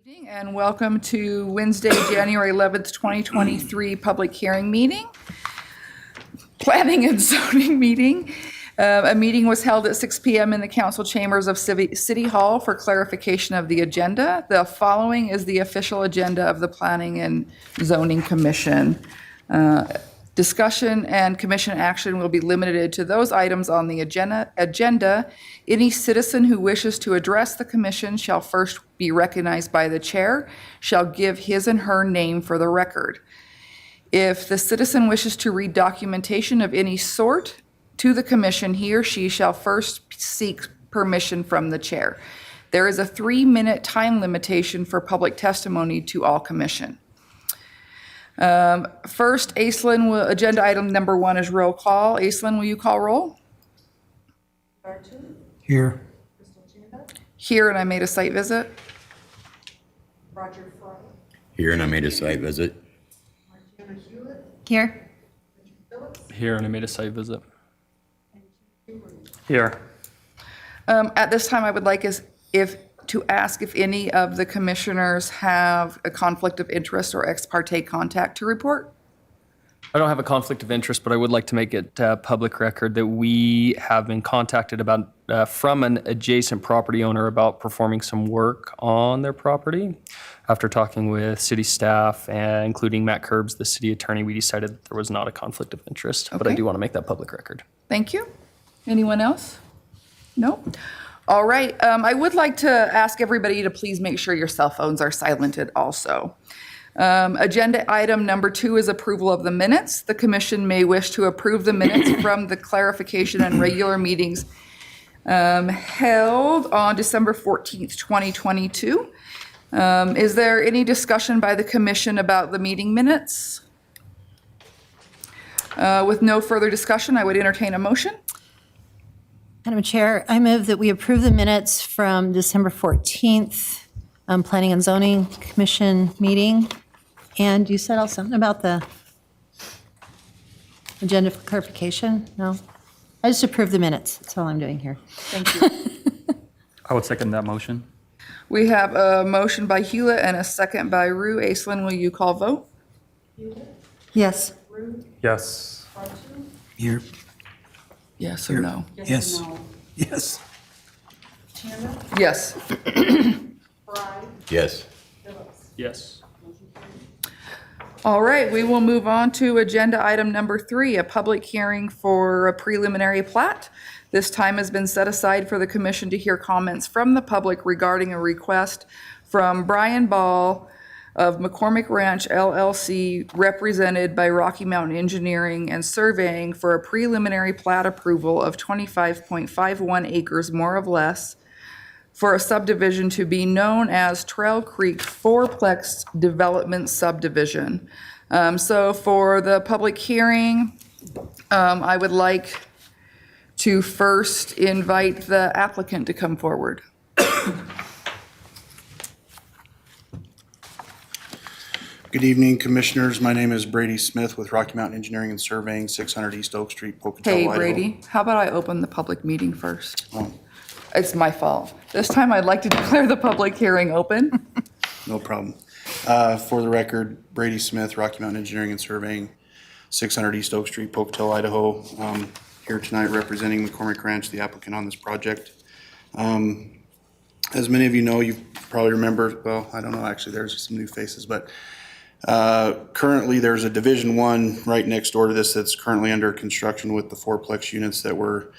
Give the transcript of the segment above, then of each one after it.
Evening and welcome to Wednesday, January 11th, 2023 public hearing meeting, planning and zoning meeting. A meeting was held at 6 p.m. in the council chambers of City Hall for clarification of the agenda. The following is the official agenda of the Planning and Zoning Commission. Discussion and commission action will be limited to those items on the agenda. Any citizen who wishes to address the commission shall first be recognized by the chair, shall give his and her name for the record. If the citizen wishes to read documentation of any sort to the commission, he or she shall first seek permission from the chair. There is a 3-minute time limitation for public testimony to all commission. First, Aislinn, agenda item number 1 is roll call. Aislinn, will you call roll? Here. Here, and I made a site visit. Roger Fry. Here, and I made a site visit. Martina Hewlett. Here. Phillips. Here, and I made a site visit. Here. At this time, I would like to ask if any of the commissioners have a conflict of interest or ex parte contact to report. I don't have a conflict of interest, but I would like to make it public record that we have been contacted about from an adjacent property owner about performing some work on their property. After talking with city staff, including Matt Curbs, the city attorney, we decided that there was not a conflict of interest, but I Okay. do want to make that public record. Thank you. Anyone else? No? All right. I would like to ask everybody to please make sure your cell phones are silenced also. Agenda item number 2 is approval of the minutes. The commission may wish to approve the minutes from the clarification and regular meetings held on December 14th, 2022. Is there any discussion by the commission about the meeting minutes? With no further discussion, I would entertain a motion. Madam Chair, I move that we approve the minutes from December 14th, Planning and Zoning Commission meeting. And you said also something about the agenda for clarification? No? I just approve the minutes. That's all I'm doing here. Thank you. I would second that motion. We have a motion by Hewlett and a second by Rue. Aislinn, will you call vote? Yes. Yes. Here. Yes or no? Yes. Yes. Tanner. Yes. Fry. Yes. Phillips. Yes. All right, we will move on to agenda item number 3, a public hearing for a preliminary plat. This time has been set aside for the commission to hear comments from the public regarding a request from Brian Ball of McCormick Ranch LLC, represented by Rocky Mountain Engineering and Surveying, for a preliminary plat approval of 25.51 acres, more or less, for a subdivision to be known as Trail Creek Fourplex Development Subdivision. So for the public hearing, I would like to first invite the applicant to come forward. Good evening, Commissioners. My name is Brady Smith with Rocky Mountain Engineering and Surveying, 600 East Oak Street, Pocatello, Hey, Idaho. Brady, how about I open the public meeting first? Oh, It's my fault. This time I'd like to declare the public hearing open. no problem. For the record, Brady Smith, Rocky Mountain Engineering and Surveying, 600 East Oak Street, Pocatello, Idaho. Here tonight representing McCormick Ranch, the applicant on this project. As many of you know, you probably remember, well, I don't know, actually, there's some new faces, but currently there's a Division 1 right next door to this that's currently under construction with the fourplex units that were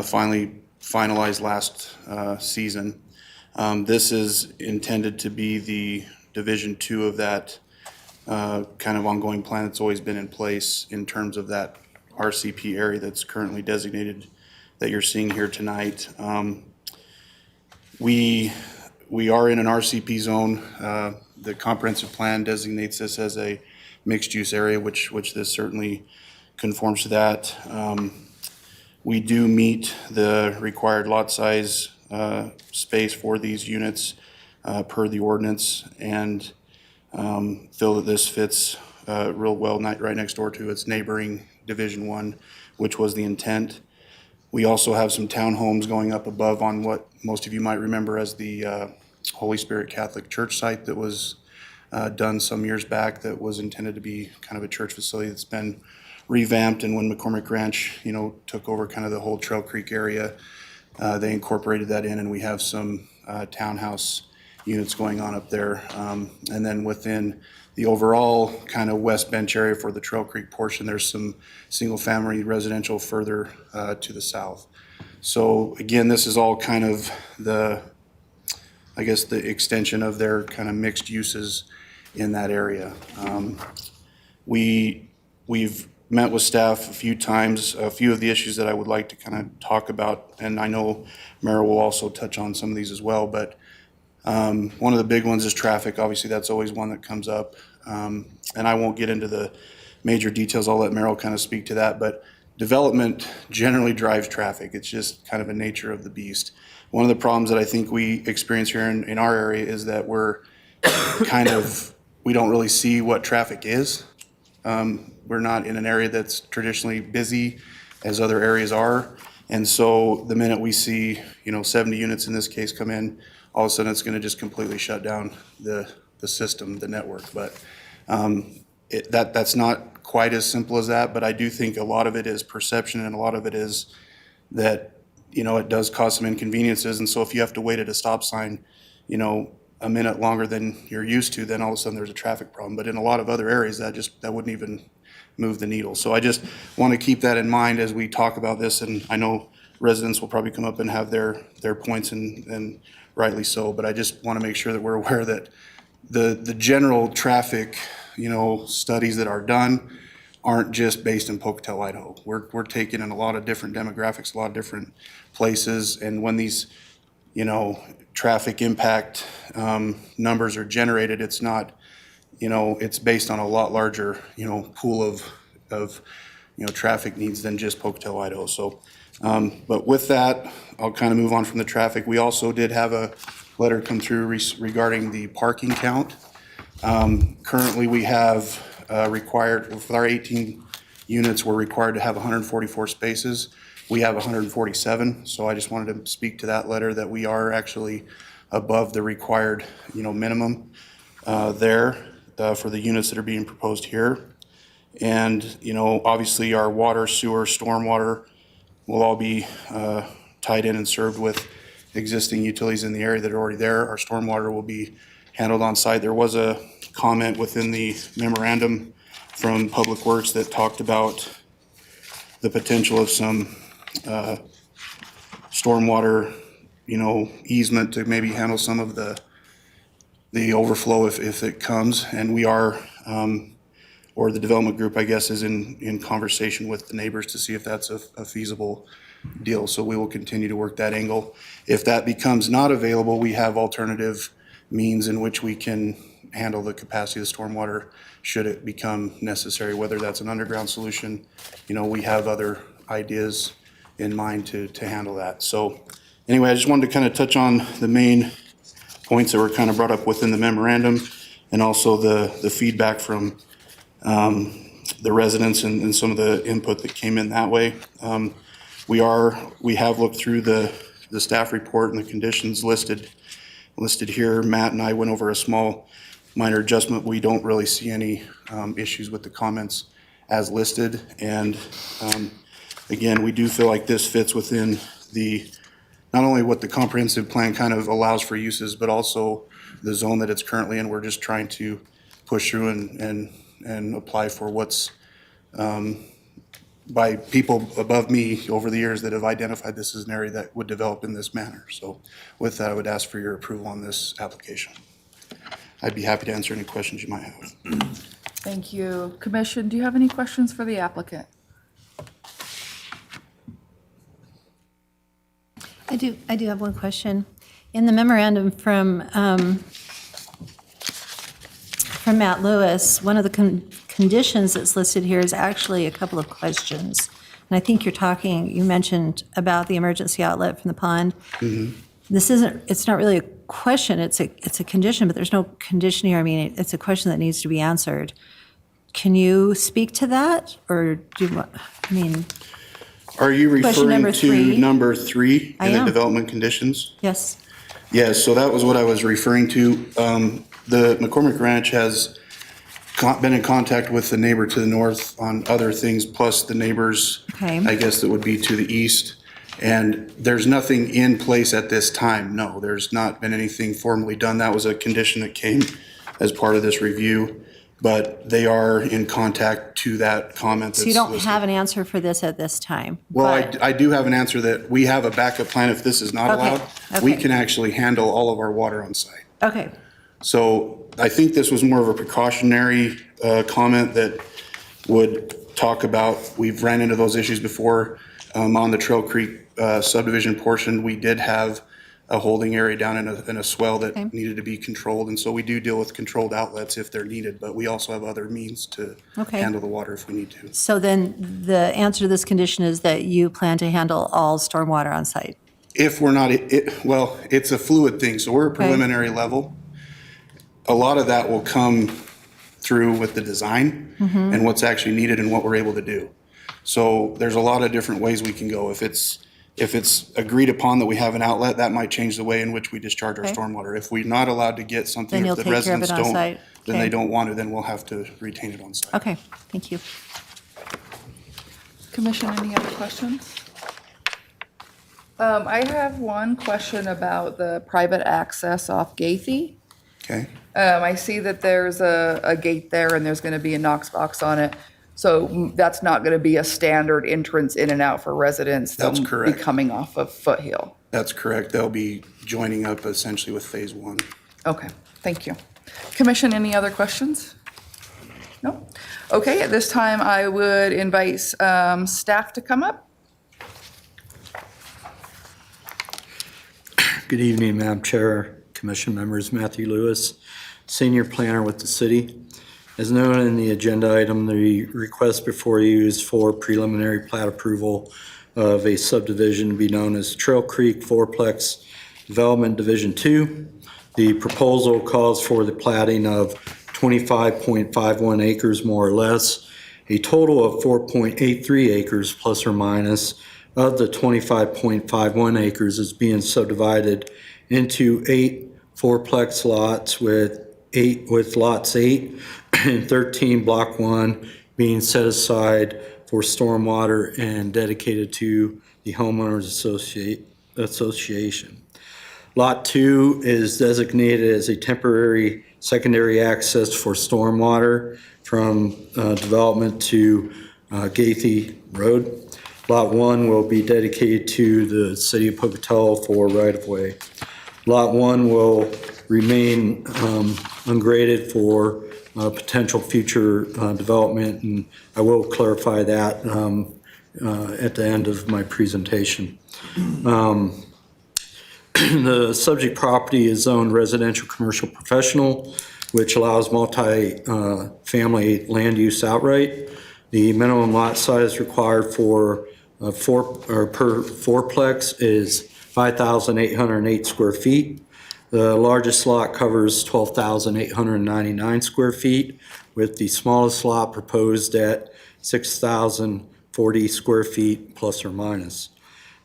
finally finalized last season. This is intended to be the Division 2 of that kind of ongoing plan that's always been in place in terms of that RCP area that's currently designated that you're seeing here tonight. We are in an RCP zone. The comprehensive plan designates this as a mixed-use area, which this certainly conforms to that. We do meet the required lot size space for these units per the ordinance, and feel that this fits real well right next door to its neighboring Division 1, which was the intent. We also have some townhomes going up above on what most of you might remember as the Holy Spirit Catholic Church site that was done some years back that was intended to be kind of a church facility that's been revamped. And when McCormick Ranch, took over kind of the whole Trail Creek area, they incorporated that in, and we have some townhouse units going on up there. And then within the overall kind of West Bench area for the Trail Creek portion, there's some single-family residential further to the south. So again, this is all kind of the extension of their kind of mixed uses in that area. We've met with staff a few times, a few of the issues that I would like to kind of talk about, and I know Mayor will also touch on some of these as well, but one of the big ones is traffic. Obviously, that's always one that comes up. And I won't get into the major details. I'll let Merrill kind of speak to that, but development generally drives traffic. It's just kind of a nature of the beast. One of the problems that I think we experience here in our area is that we don't really see what traffic is. We're not in an area that's traditionally busy as other areas are. And so the minute we see, 70 units in this case come in, all of a sudden it's going to just completely shut down the system, the network. But that's not quite as simple as that. But I do think a lot of it is perception, and a lot of it is that, it does cause some inconveniences. And so if you have to wait at a stop sign, a minute longer than you're used to, then all of a sudden there's a traffic problem. But in a lot of other areas, that wouldn't even move the needle. So I just want to keep that in mind as we talk about this. And I know residents will probably come up and have their points, and rightly so. But I just want to make sure that we're aware that the general traffic, studies that are done aren't just based in Pocatello, Idaho. We're taking in a lot of different demographics, a lot of different places. And when these, traffic impact numbers are generated, it's not, it's based on a lot larger, pool of traffic needs than just Pocatello, Idaho. So, but with that, I'll kind of move on from the traffic. We also did have a letter come through regarding the parking count. Currently, we have required, with our 18 units, we're required to have 144 spaces. We have 147, so I just wanted to speak to that letter that we are actually above the required, minimum there for the units that are being proposed here. And, obviously our water, sewer, stormwater will all be tied in and served with existing utilities in the area that are already there. Our stormwater will be handled on site. There was a comment within the memorandum from Public Works that talked about the potential of some stormwater, easement to maybe handle some of the overflow if it comes. And we are, or the development group, I guess, is in conversation with the neighbors to see if that's a feasible deal. So we will continue to work that angle. If that becomes not available, we have alternative means in which we can handle the capacity of the stormwater should it become necessary, whether that's an underground solution. We have other ideas in mind to handle that. So anyway, I just wanted to kind of touch on the main points that were kind of brought up within the memorandum, and also the feedback from the residents and some of the input that came in that way. We have looked through the staff report and the conditions listed here. Matt and I went over a small minor adjustment. We don't really see any issues with the comments as listed. And again, we do feel like this fits within not only what the comprehensive plan kind of allows for uses, but also the zone that it's currently in. We're just trying to push through and apply for what's by people above me over the years that have identified this as an area that would develop in this manner. So with that, I would ask for your approval on this application. I'd be happy to answer any questions you might have. Thank you. Commission, do you have any questions for the applicant? I do have one question. In the memorandum from Matt Lewis, one of the conditions that's listed here is actually a couple of questions. And I think you mentioned about the emergency outlet from the pond. Mm-hmm. It's not really a question, it's a condition, but there's no condition here. I mean, it's a question that needs to be answered. Can you speak to that, or do you want, Are you Question referring number to three. number 3 I in the am. development conditions? yes? Yes, so that was what I was referring to. The McCormick Ranch has been in contact with the neighbor to the north on other things, plus the neighbors, Okay. I guess that would be to the east. And there's nothing in place at this time. No, there's not been anything formally done. That was a condition that came as part of this review. But they are in contact to that comment. So you don't have an answer for this at this time? Well, but- I do have an answer that we have a backup plan if this is not Okay, allowed. We okay. can actually handle all of our water on site. Okay, So I think this was more of a precautionary comment that would talk about, we've ran into those issues before. On the Trail Creek subdivision portion, we did have a holding area down in a swell that Okay. needed to be controlled. And so we do deal with controlled outlets if they're needed, but we also have other means to Okay. handle the water if we need to. so then the answer to this condition is that you plan to handle all stormwater on site? If we're not, well, it's a fluid thing, so we're a preliminary level. A lot of that will come through with the design and what's actually needed and what we're able to do. So there's a lot of different ways we can go. If it's agreed upon that we have an outlet, that might change the way in which we discharge our Okay. stormwater. If we're not allowed to get something, Then if you'll the take care of residents it on don't, site. then Okay. they don't want it, then we'll have to retain it on site. Okay, thank you. Commission, any other questions? I have one question about the private access off Gathie. Okay? I see that there's a gate there and there's gonna be a Knox box on it. So that's not gonna be a standard entrance in and out for residents. That's They'll correct. Be coming off of Foothill. That's correct. They'll be joining up essentially with phase one. Okay, thank you. Commission, any other questions? No? Okay, at this time, I would invite staff to come up. Good evening, Madam Chair, Commission members. Matthew Lewis, Senior Planner with the city. As noted in the agenda item, the request before you is for preliminary plat approval of a subdivision to be known as Trail Creek Fourplex Development Division 2. The proposal calls for the platting of 25.51 acres more or less, a total of 4.83 acres plus or minus. Of the 25.51 acres is being subdivided into 8 fourplex lots with lots 8 and 13 block 1 being set aside for stormwater and dedicated to the homeowners association. Lot 2 is designated as a temporary secondary access for stormwater from development to Gathie Road. Lot 1 will be dedicated to the city of Pocatello for right-of-way. Lot 1 will remain ungraded for potential future development, and I will clarify that at the end of my presentation. The subject property is zoned residential, commercial, professional, which allows multi-family land use outright. The minimum lot size required for per fourplex is 5,808 square feet. The largest lot covers 12,899 square feet, with the smallest lot proposed at 6,040 square feet plus or minus.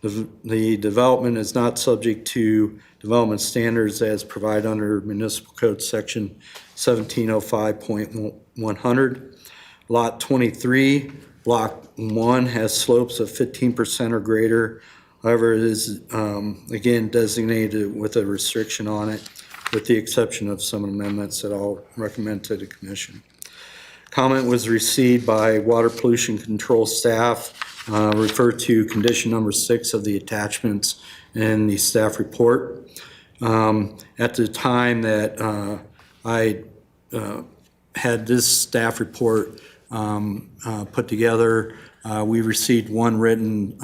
The development is not subject to development standards as provided under Municipal Code Section 1705.100. Lot 23, Block 1 has slopes of 15% or greater. However, it is, again, designated with a restriction on it, with the exception of some amendments that I'll recommend to the commission. Comment was received by Water Pollution Control staff, referred to condition number 6 of the attachments in the staff report. At the time that I had this staff report put together, we received one written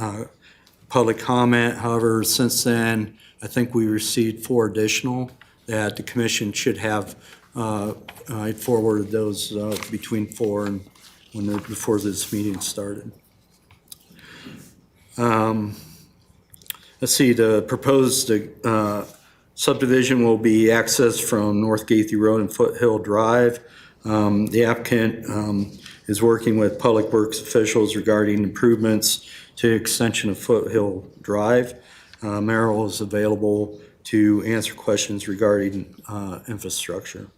public comment. However, since then, I think we received 4 additional that the commission should have. I forwarded those between 4 and before this meeting started. Let's see, the proposed subdivision will be accessed from North Gathie Road and Foothill Drive. The applicant is working with Public Works officials regarding improvements to extension of Foothill Drive. Merrill is available to answer questions regarding infrastructure.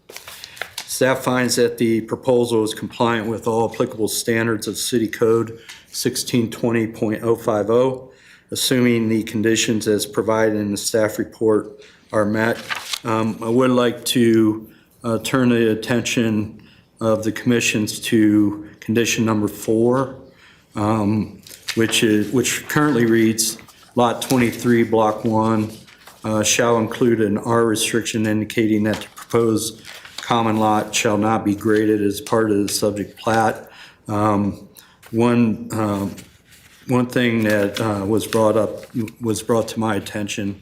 Staff finds that the proposal is compliant with all applicable standards of City Code 1620.050, assuming the conditions as provided in the staff report are met. I would like to turn the attention of the commissions to condition number 4, which currently reads, Lot 23, Block 1 shall include an R restriction indicating that the proposed common lot shall not be graded as part of the subject plat. One thing that was brought to my attention,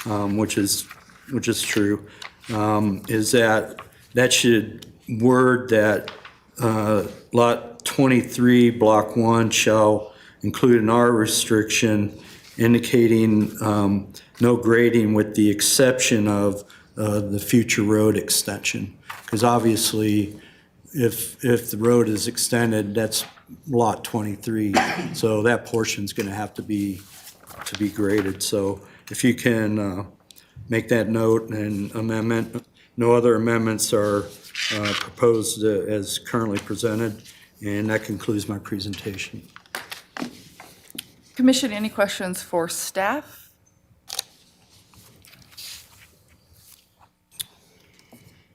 which is true, is that should word that Lot 23, Block 1 shall include an R restriction indicating no grading with the exception of the future road extension. Because obviously, if the road is extended, that's Lot 23, so that portion's gonna have to be graded. So if you can make that note and amendment, no other amendments are proposed as currently presented, and that concludes my presentation. Commission, any questions for staff?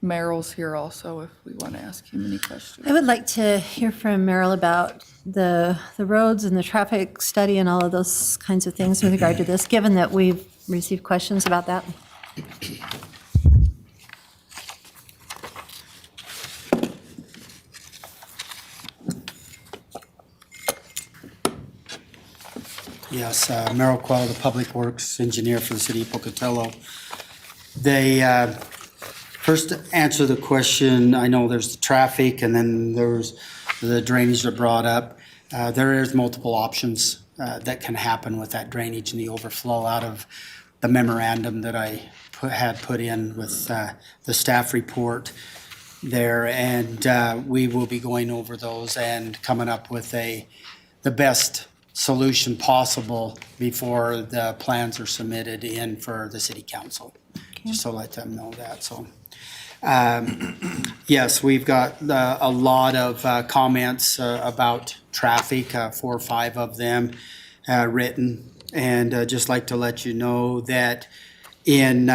Merrill's here also if we want to ask him any questions. I would like to hear from Merrill about the roads and the traffic study and all of those kinds of things with regard to this, given that we've received questions about that. Yes, Merrill Quell, the Public Works Engineer for the City of Pocatello. They, first to answer the question, I know there's the traffic and then there's the drainage that brought up. There is multiple options that can happen with that drainage and the overflow out of the memorandum that I had put in with the staff report there. And we will be going over those and coming up with the best solution possible before the plans are submitted in for the city council. Just to let them know that, so. Yes, we've got a lot of comments about traffic, 4 or 5 of them written. And just like to let you know that in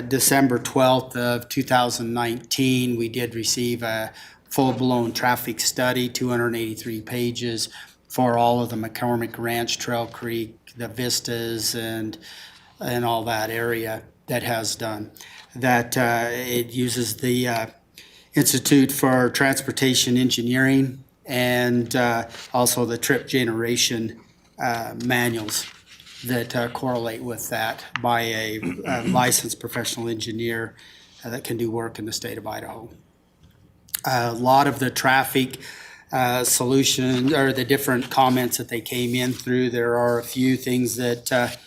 December 12th of 2019, we did receive a full-blown traffic study, 283 pages, for all of the McCormick Ranch, Trail Creek, the vistas, and all that area that has done. That it uses the Institute for Transportation Engineering and also the trip generation manuals that correlate with that by a licensed professional engineer that can do work in the state of Idaho. A lot of the traffic solution or the different comments that they came in through, there are a few things that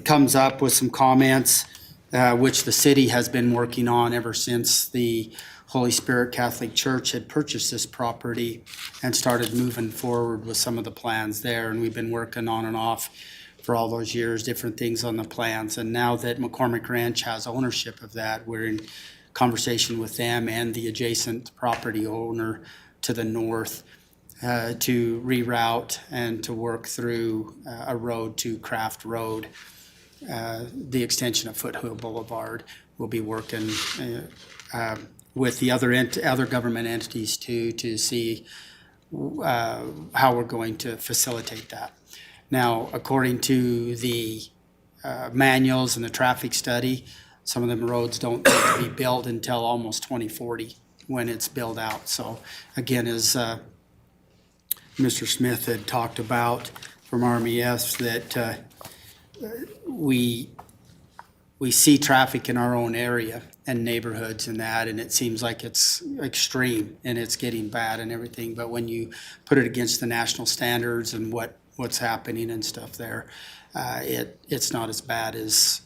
comes up with some comments which the city has been working on ever since the Holy Spirit Catholic Church had purchased this property and started moving forward with some of the plans there. And we've been working on and off for all those years, different things on the plans. And now that McCormick Ranch has ownership of that, we're in conversation with them and the adjacent property owner to the north to reroute and to work through a road to Craft Road. The extension of Foothill Boulevard. We'll be working with the other government entities to see how we're going to facilitate that. Now, according to the manuals and the traffic study, some of them roads don't need to be built until almost 2040 when it's built out. So again, as Mr. Smith had talked about from RMES, that we see traffic in our own area and neighborhoods and that, and it seems like it's extreme and it's getting bad and everything. But when you put it against the national standards and what's happening and stuff there, it's not as bad as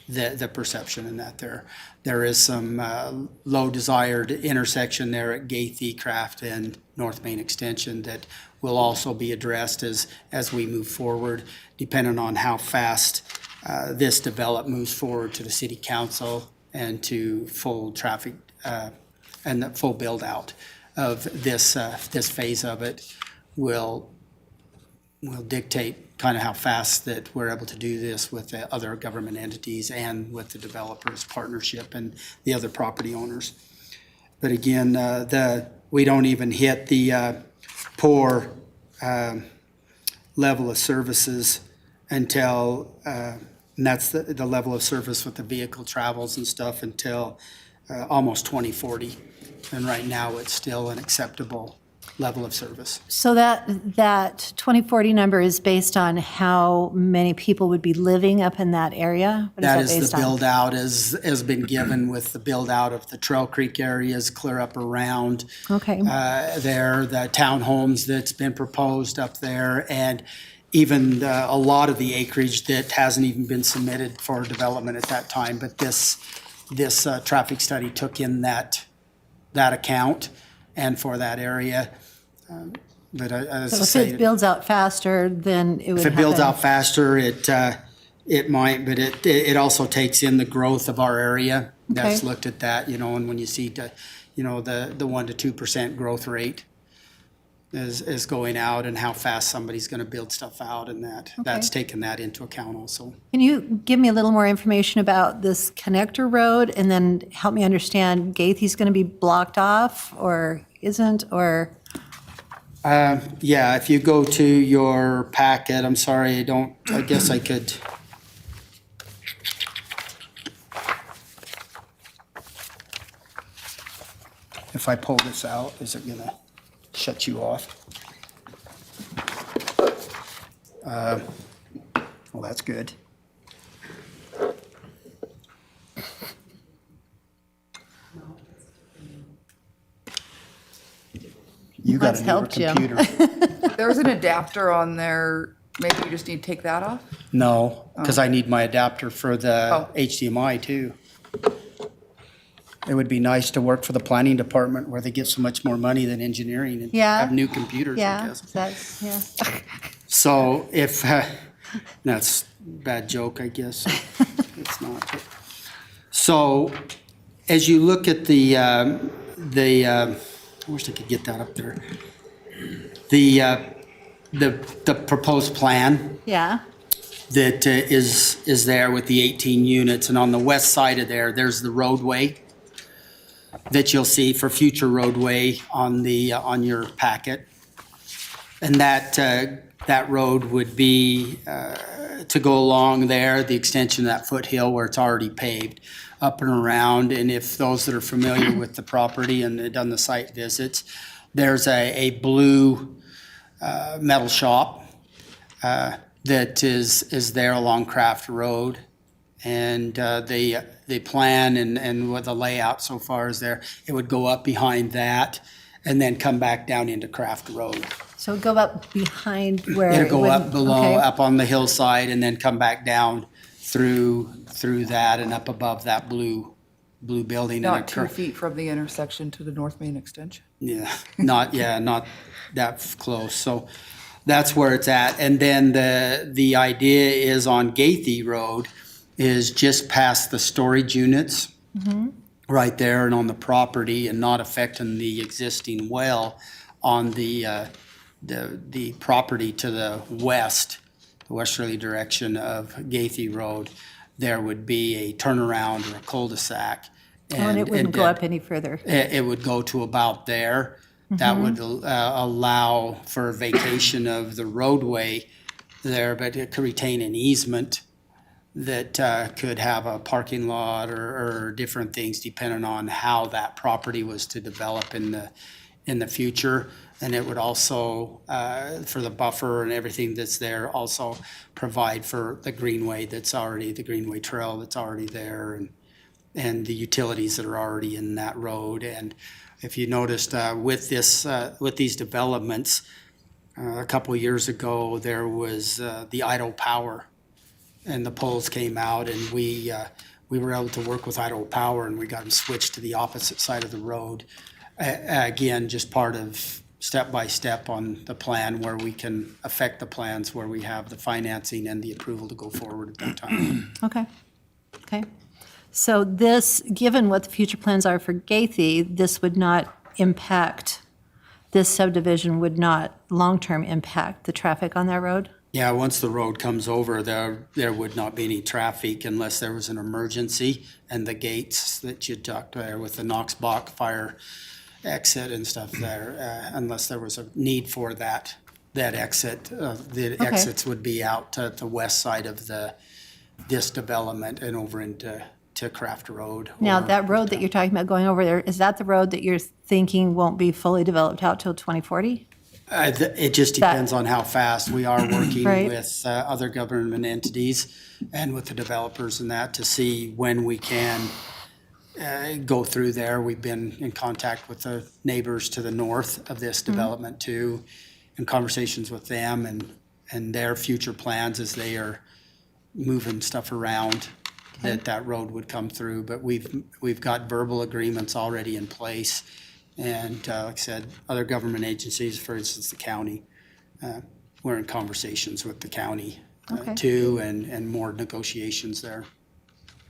the perception in that there is some low desired intersection there at Gaethie, Craft, and North Main Extension that will also be addressed as we move forward, depending on how fast this moves forward to the city council and to full traffic and the full build out of this phase of it will dictate kind of how fast that we're able to do this with the other government entities and with the developers partnership and the other property owners. But again, we don't even hit the poor level of services until, and that's the level of service with the vehicle travels and stuff until almost 2040. And right now, it's still an acceptable level of service. So that 2040 number is based on how many people would be living up in that area? What That is is based the on? build out has been given with the build out of the Trail Creek areas clear up around Okay. there, the townhomes that's been proposed up there, and even a lot of the acreage that hasn't even been submitted for development at that time. But this traffic study took in that account and for that area. But as I So if say, it builds out faster, then it would if it builds happen. out faster, it might, but it also takes in the growth of our area. That's Okay. looked at that, and when you see the 1% to 2% growth rate is going out and how fast somebody's gonna build stuff out and that's taken that into account also. Can you give me a little more information about this connector road and then help me understand Gaithie's going to be blocked off or isn't, or? Yeah, if you go to your packet, I'm sorry, I guess I could. If I pull this out, is it gonna shut you off? Well, that's good. You got Let's a newer help Jim. computer. There's an adapter on there. Maybe you just need to take that off? No, because I need my adapter for the Oh. HDMI too. It would be nice to work for the planning department where they get so much more money than engineering and Yeah. have new computers, I Yeah, guess. that's, yeah. So if, that's a bad joke, I guess. It's not. But- So as you look at I wish I could get that up there. The proposed plan Yeah, that is there with the 18 units, and on the west side of there's the roadway that you'll see for future roadway on your packet. And that road would be to go along there, the extension of that foothill where it's already paved, up and around. And if those that are familiar with the property and have done the site visits, there's a blue metal shop that is there along Craft Road. And the plan and what the layout so far is there, it would go up behind that and then come back down into Craft Road. so go up behind where. It'll it go up wouldn't- below, okay. up on the hillside and then come back down through that and up above that blue building. and Not occur- 2 feet from the intersection to the North Main Extension? Yeah, not that close. So that's where it's at. And then the idea is on Gaithie Road is just past the storage units right there and on the property and not affecting the existing well on the property to the west, the westerly direction of Gaithie Road. There would be a turnaround or a cul-de-sac. And it wouldn't go up any further. It would go to about there. That would allow for vacation of the roadway there, but it could retain an easement that could have a parking lot or different things depending on how that property was to develop in the future. And it would also, for the buffer and everything that's there, also provide for the greenway the greenway trail that's already there and the utilities that are already in that road. And if you noticed, with these developments, a couple of years ago, there was the Idaho Power, and the poles came out, and we were able to work with Idaho Power, and we got them switched to the opposite side of the road. Again, just part of step by step on the plan where we can affect the plans, where we have the financing and the approval to go forward at that time. Okay, okay. So this, given what the future plans are for Gaethy, this would not impact, this subdivision would not long-term impact the traffic on that road? Yeah, once the road comes over, there would not be any traffic unless there was an emergency, and the gates that you talked there with the Knox-Bach fire exit and stuff there, unless there was a need for that exit. The exits would be out to the west side of this development and over into Craft Road. Now, or- that road that you're talking about going over there, is that the road that you're thinking won't be fully developed out till 2040? It just depends on how fast we are working Right. with other government entities and with the developers and that to see when we can go through there. We've been in contact with the neighbors to the north of this development too, in conversations with them and their future plans as they are moving stuff around, that road would come through. But we've got verbal agreements already in place. And like I said, other government agencies, for instance, the county, we're in conversations with the county Okay. too, and more negotiations there.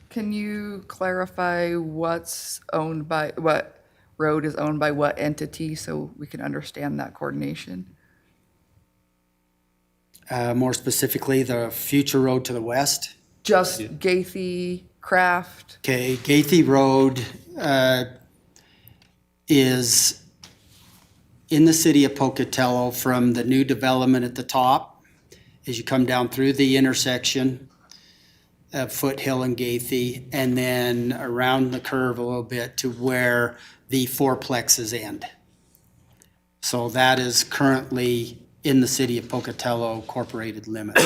Can you clarify what road is owned by what entity so we can understand that coordination? More specifically, the future road to the west. Just Gaethy, Craft? Okay, Gaethy Road is in the city of Pocatello from the new development at the top. As you come down through the intersection of Foothill and Gaethy, and then around the curve a little bit to where the fourplexes end. So that is currently in the city of Pocatello corporated limits.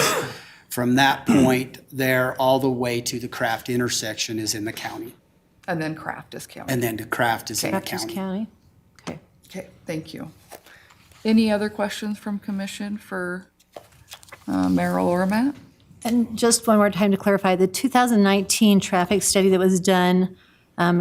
From that point there, all the way to the Craft intersection is in the county. And then Craft is county. And then the Craft is in the Dutchess county. County? Okay. Okay, thank you. Any other questions from commission for Merrill or Matt? And just one more time to clarify, the 2019 traffic study that was done,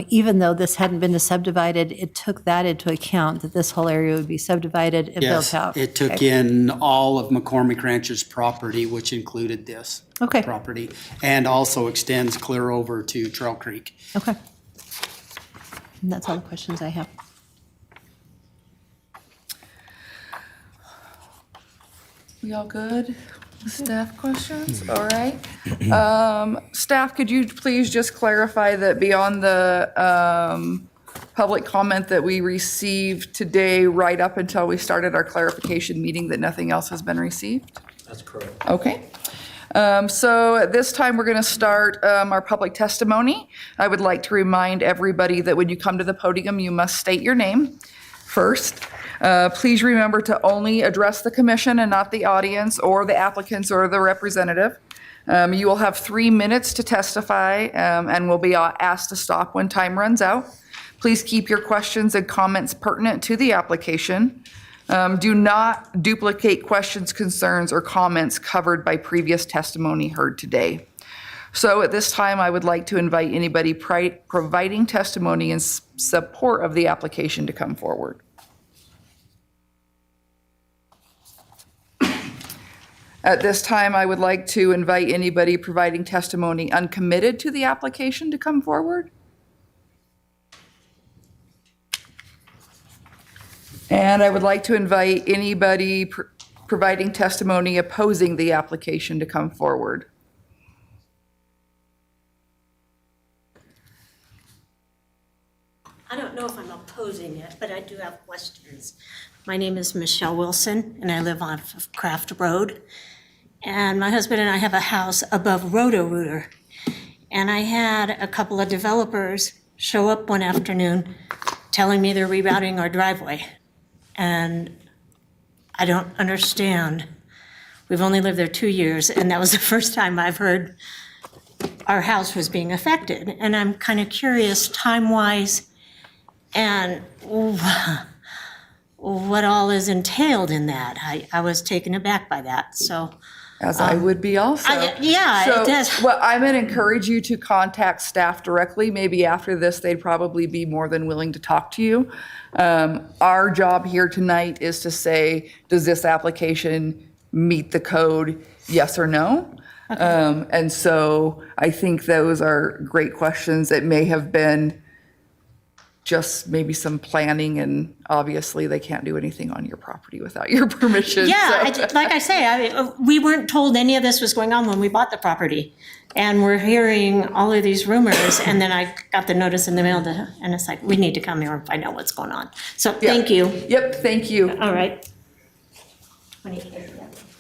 even though this hadn't been subdivided, it took that into account, that this whole area would be subdivided and built Yes, out? it took Okay. in all of McCormick Ranch's property, which included this Okay. property, and also extends clear over to Trail Creek. Okay. And that's all the questions I have. We all good? Staff questions? All right. Staff, could you please just clarify that beyond the public comment that we received today, right up until we started our clarification meeting, that nothing else has been received? That's correct. Okay. So at this time, we're going to start our public testimony. I would like to remind everybody that when you come to the podium, you must state your name first. Please remember to only address the commission and not the audience or the applicants or the representative. You will have 3 minutes to testify and will be asked to stop when time runs out. Please keep your questions and comments pertinent to the application. Do not duplicate questions, concerns, or comments covered by previous testimony heard today. So at this time, I would like to invite anybody providing testimony in support of the application to come forward. At this time, I would like to invite anybody providing testimony uncommitted to the application to come forward. And I would like to invite anybody providing testimony opposing the application to come forward. I don't know if I'm opposing it, but I do have questions. My name is Michelle Wilson, and I live off of Craft Road. And my husband and I have a house above Roto-Rooter. And I had a couple of developers show up one afternoon telling me they're rerouting our driveway. And I don't understand. We've only lived there 2 years, and that was the first time I've heard our house was being affected. And I'm kind of curious, time-wise, and what all is entailed in that. I was taken aback by that. So As I would be also. yeah, it So, does. well, I'm going to encourage you to contact staff directly. Maybe after this, they'd probably be more than willing to talk to you. Our job here tonight is to say, does this application meet the code, yes or no? And so I think those are great questions. It may have been just maybe some planning, and obviously they can't do anything on your property without your permission. Yeah, so- like I say, we weren't told any of this was going on when we bought the property. And we're hearing all of these rumors, and then I got the notice in the mail, and it's like, we need to come here and find out what's going on. So Yeah. thank you. Yep, thank you. All right.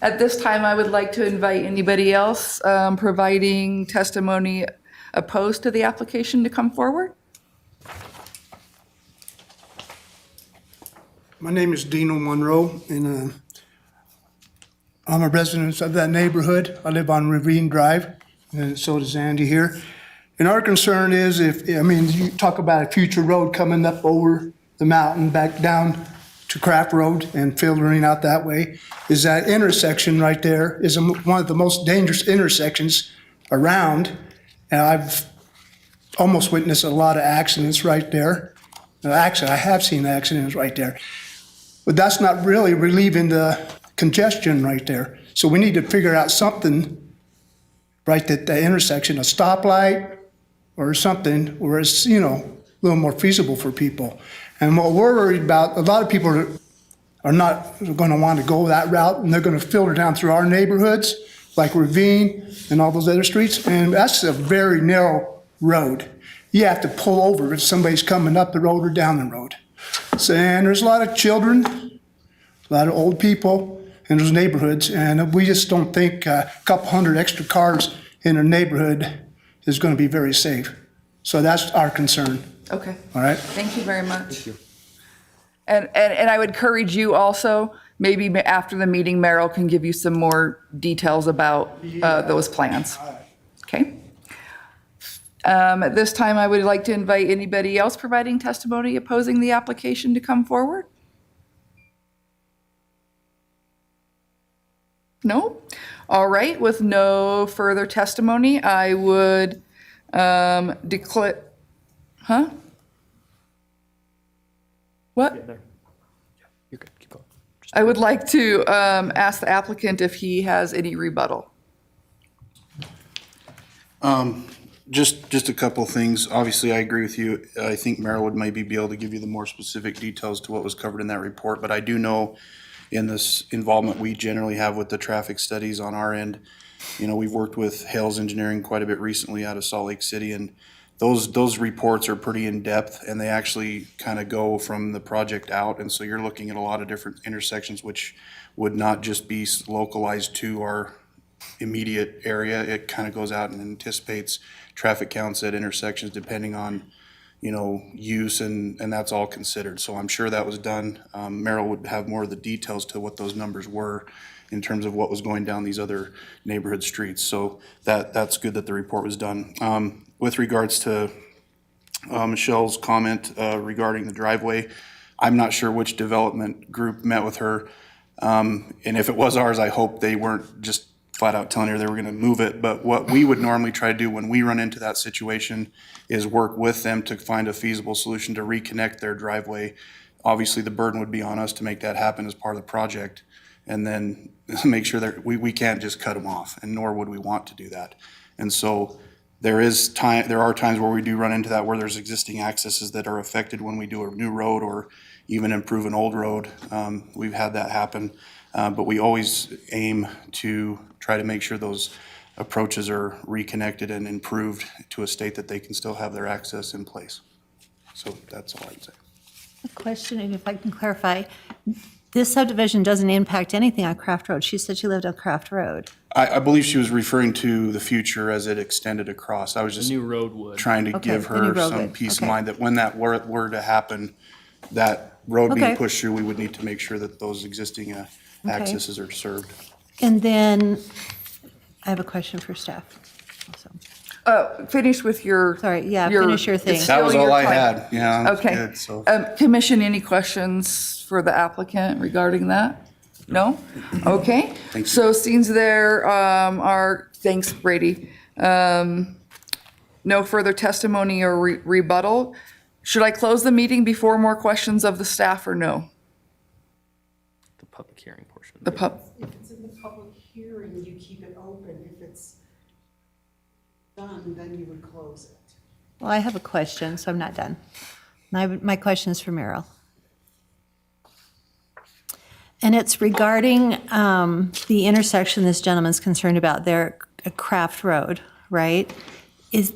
At this time, I would like to invite anybody else providing testimony opposed to the application to come forward. My name is Dino Monroe, and I'm a resident of that neighborhood. I live on Ravine Drive, and so does Andy here. And our concern is you talk about a future road coming up over the mountain, back down to Craft Road and filtering out that way, is that intersection right there is one of the most dangerous intersections around. And I've almost witnessed a lot of accidents right there. Actually, I have seen accidents right there. But that's not really relieving the congestion right there. So we need to figure out something right at the intersection, a stoplight or something where it's, a little more feasible for people. And what we're worried about, a lot of people are not going to want to go that route, and they're going to filter down through our neighborhoods, like Ravine and all those other streets. And that's a very narrow road. You have to pull over if somebody's coming up the road or down the road. So, and there's a lot of children, a lot of old people in those neighborhoods, and we just don't think a couple hundred extra cars in a neighborhood is going to be very safe. So that's our concern, Okay, all right? thank you very much. Thank you. And I would encourage you also, maybe after the meeting, Merrill can give you some more details about those plans. Okay? At this time, I would like to invite anybody else providing testimony opposing the application to come forward. No? All right, with no further testimony, I would declare, What? You're good, keep going. I would like to ask the applicant if he has any rebuttal. Just a couple of things. Obviously, I agree with you. I think Merrill would maybe be able to give you the more specific details to what was covered in that report, but I do know in this involvement we generally have with the traffic studies on our end, we've worked with Hales Engineering quite a bit recently out of Salt Lake City, and those reports are pretty in-depth, and they actually kind of go from the project out, and so you're looking at a lot of different intersections which would not just be localized to our immediate area. It kind of goes out and anticipates traffic counts at intersections depending on, use, and that's all considered. So I'm sure that was done. Merrill would have more of the details to what those numbers were in terms of what was going down these other neighborhood streets. So that's good that the report was done. With regards to Michelle's comment regarding the driveway, I'm not sure which development group met with her. And if it was ours, I hope they weren't just flat out telling her they were going to move it. But what we would normally try to do when we run into that situation is work with them to find a feasible solution to reconnect their driveway. Obviously, the burden would be on us to make that happen as part of the project, and then make sure that we can't just cut them off, and nor would we want to do that. And so there are times where we do run into that, where there's existing accesses that are affected when we do a new road or even improve an old road. We've had that happen, but we always aim to try to make sure those approaches are reconnected and improved to a state that they can still have their access in place. So that's all I would say. A question, and if I can clarify, this subdivision doesn't impact anything on Craft Road. She said she lived on Craft Road. I believe she was referring to the future as it extended across. I was just New road would. trying to Okay, give the new her road some would. peace of Okay. mind that when that were to happen, that road being Okay. pushed through, we would need to make sure that those existing accesses are served. And then I have a question for staff also. Finish with your. Sorry, yeah, finish your thing. it's That was still all your I time. had. Yeah, that's Okay. good. So Commission, any questions for the applicant regarding that? No? Okay. Thank you. So since there thanks Brady, no further testimony or rebuttal, should I close the meeting before more questions of the staff or no? The public hearing portion. The pub, If it's in the public hearing, you keep it open. If it's done, then you would close it. Well, I have a question, so I'm not done. My question is for Merrill. And it's regarding the intersection this gentleman's concerned about there, Craft Road, right?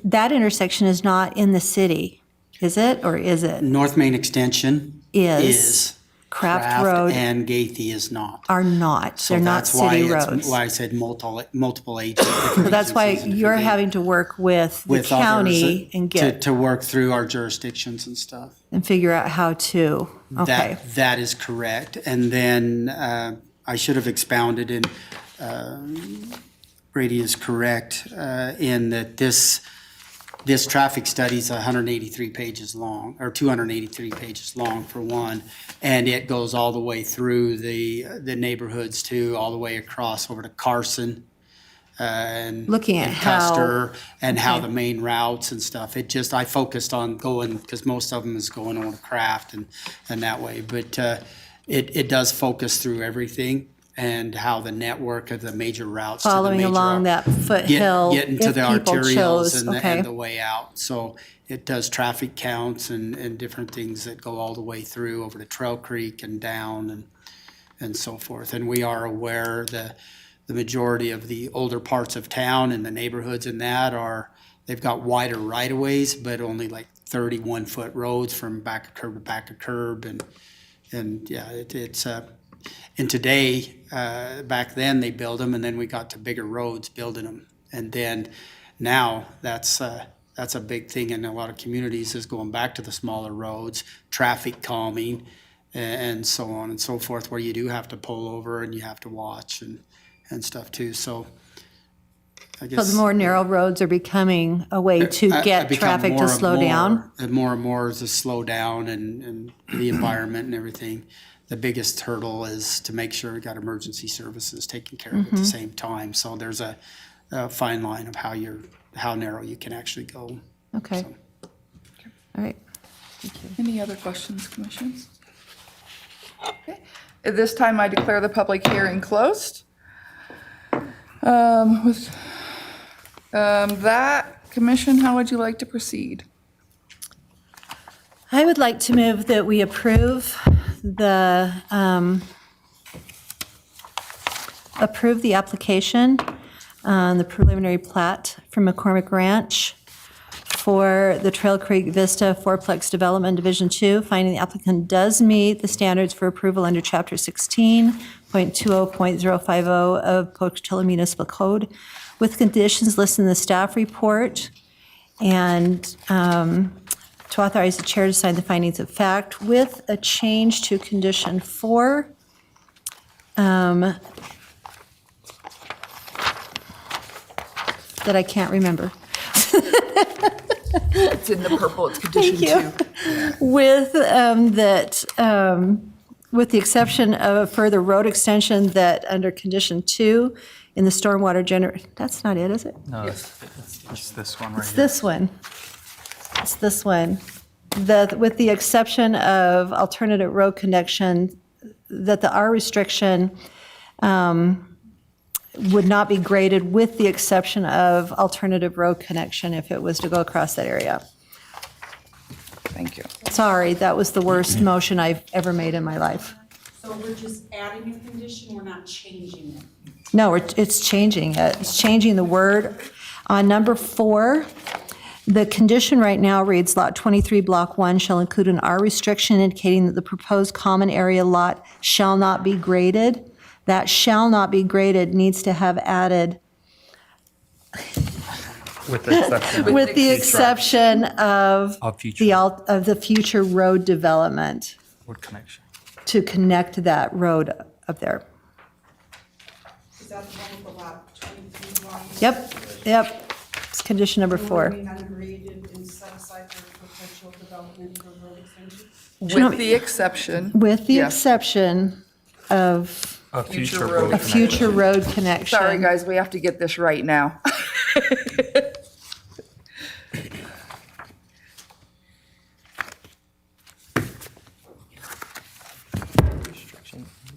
That intersection is not in the city, is it, or is it? North Main Extension Is. Craft Road and Gaethy is not. are not, So they're not that's why city it's- roads. Why I said multiple agents. So that's why you're having to work with the with others county and get, to work through our jurisdictions and stuff. and figure out how to, okay. That is correct. And then I should have expounded, and Brady is correct in that this traffic study is 183 pages long, or 283 pages long for one, and it goes all the way through the neighborhoods too, all the way across over to Carson and Looking at and how- Custer, and how okay. the main routes and stuff. I focused on going, because most of them is going on to Craft and that way, but it does focus through everything and how the network of the major routes to the Following major along that foothill, getting to if the people arterials chose, and okay. the way out. So it does traffic counts and different things that go all the way through over to Trail Creek and down and so forth. And we are aware that the majority of the older parts of town and the neighborhoods in that they've got wider right-of-ways, but only like 31-foot roads from back of curb to back of curb. And yeah, it's and today, back then they built them, and then we got to bigger roads building them. And then now that's a big thing in a lot of communities, is going back to the smaller roads, traffic calming, and so on and so forth, where you do have to pull over and you have to watch and stuff too. So I So guess. the more narrow roads are becoming a way to I get become traffic more to and slow down? more- And more to slow down and the environment and everything. The biggest hurdle is to make sure we got emergency services taken care of at the same time. So there's a fine line of how narrow you can actually go. Okay. All right. any other questions, commissions? Okay. At this time, I declare the public hearing closed. With that, commission, how would you like to proceed? I would like to move that we approve the application, the preliminary plat from McCormick Ranch for the Trail Creek Vista Fourplex Development Division 2, finding the applicant does meet the standards for approval under Chapter 16.20.050 of Pocatello Municipal Code, with conditions listed in the staff report, and to authorize the chair to sign the findings of fact with a change to condition 4. That I can't remember. It's in the purple, it's condition Thank 2. you. With with the exception of a further road extension that under condition 2 in the stormwater that's not it, is it? No, it's this one right It's this one. It's this one. With the exception of alternative road connection, that the R restriction would not be graded with the exception of alternative road connection if it was to go across that area. Thank you. Sorry, that was the worst motion I've ever made in my life. So we're just adding a condition, we're not changing it. No, it's changing it. It's changing the word. On number 4, the condition right now reads, Lot 23, Block 1 shall include an R restriction indicating that the proposed common area lot shall not be graded. That shall not be graded needs to have added, with the exception. with the exception of Of future. of the future road development Road connection. to connect that road up there. Is that the one with the lot 23 line? Yep. It's condition number 4. Remain ungraded and set aside for potential development for road extension? With the exception. With the Yes. exception of future road. A future road connection. Sorry, guys, we have to get this right now.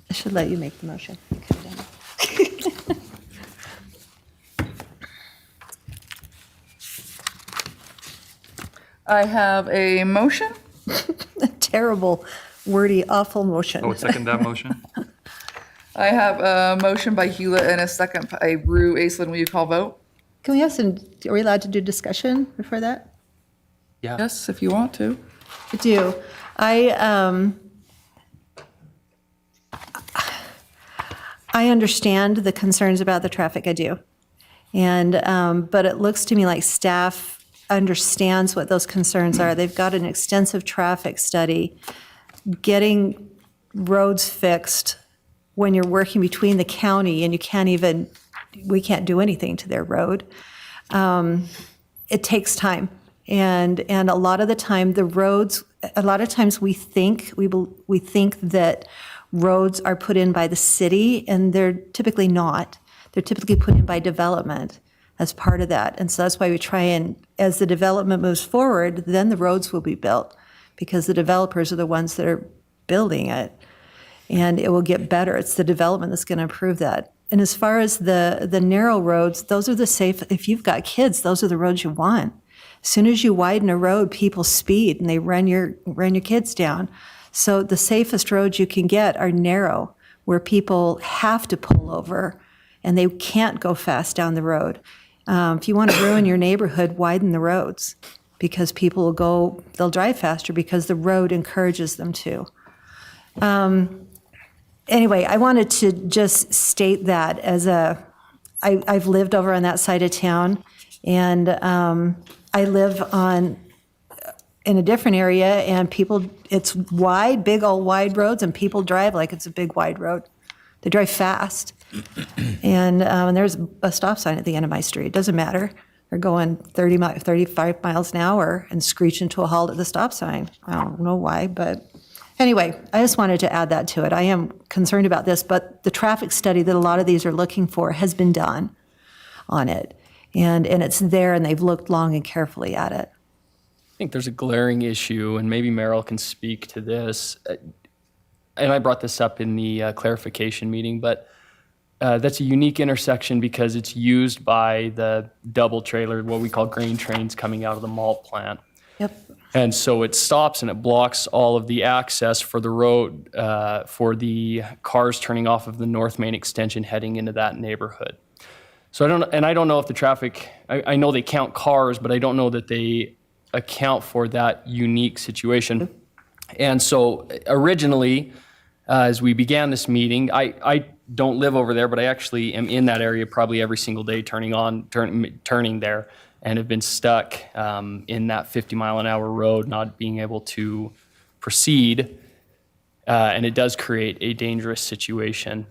I should let you make the motion. I have a motion. A terrible, wordy, awful motion. I would second that motion. I have a motion by Hewlett and a second by Rue. Aislinn, will you call vote? Can we have some, are we allowed to do discussion before that? Yeah. Yes, if you want to. I do. I understand the concerns about the traffic, I do. And, but it looks to me like staff understands what those concerns are. They've got an extensive traffic study. Getting roads fixed when you're working between the county and you can't even, we can't do anything to their road. It takes time. And a lot of the time, the roads, a lot of times we think that roads are put in by the city, and they're typically not. They're typically put in by development as part of that. And so that's why we try and, as the development moves forward, then the roads will be built, because the developers are the ones that are building it. And it will get better. It's the development that's going to improve that. And as far as the narrow roads, those are the safe, if you've got kids, those are the roads you want. As soon as you widen a road, people speed and they run your kids down. So the safest roads you can get are narrow, where people have to pull over and they can't go fast down the road. If you want to ruin your neighborhood, widen the roads, because people they'll drive faster because the road encourages them to. Anyway, I wanted to just state that as I've lived over on that side of town, and I live in a different area, and it's wide, big old wide roads, and people drive like it's a big wide road. They drive fast. And there's a stop sign at the end of my street. It doesn't matter. They're going 35 miles an hour and screeching to a halt at the stop sign. I don't know why, but anyway, I just wanted to add that to it. I am concerned about this, but the traffic study that a lot of these are looking for has been done on it. And it's there, and they've looked long and carefully at it. I think there's a glaring issue, and maybe Merrill can speak to this. And I brought this up in the clarification meeting, but that's a unique intersection because it's used by the double trailer, what we call grain trains coming out of the malt plant. Yep. And so it stops and it blocks all of the access for the road, for the cars turning off of the North Main extension heading into that neighborhood. So I don't know if the traffic, I know they count cars, but I don't know that they account for that unique situation. And so originally, as we began this meeting, I don't live over there, but I actually am in that area probably every single day turning there, and have been stuck in that 50-mile-an-hour road, not being able to proceed, and it does create a dangerous situation.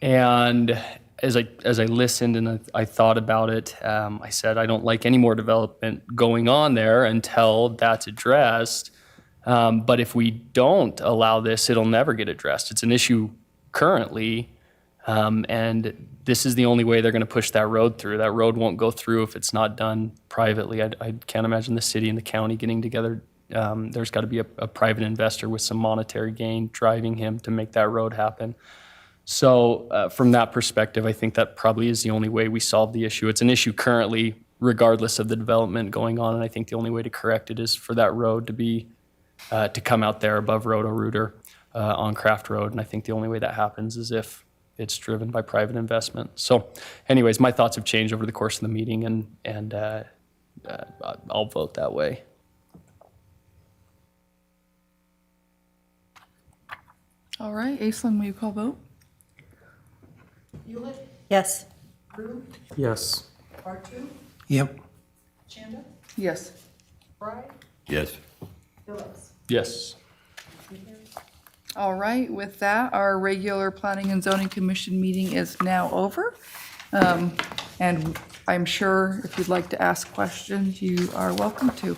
And as I listened and I thought about it, I said I don't like any more development going on there until that's addressed. But if we don't allow this, it'll never get addressed. It's an issue currently, and this is the only way they're going to push that road through. That road won't go through if it's not done privately. I can't imagine the city and the county getting together. There's got to be a private investor with some monetary gain driving him to make that road happen. So from that perspective, I think that probably is the only way we solve the issue. It's an issue currently, regardless of the development going on, and I think the only way to correct it is for that road to be to come out there above Roto-Rooter on Craft Road, and I think the only way that happens is if it's driven by private investment. So anyways, my thoughts have changed over the course of the meeting, and I'll vote that way. All right, Aislinn, will you call vote? Hewlett, Yes. Rue, Yes. Bartu, Yep. Chanda, Yes. Fry, Yes. Phillips. Yes. All right, with that, our regular Planning and Zoning Commission meeting is now over. And I'm sure if you'd like to ask questions, you are welcome to.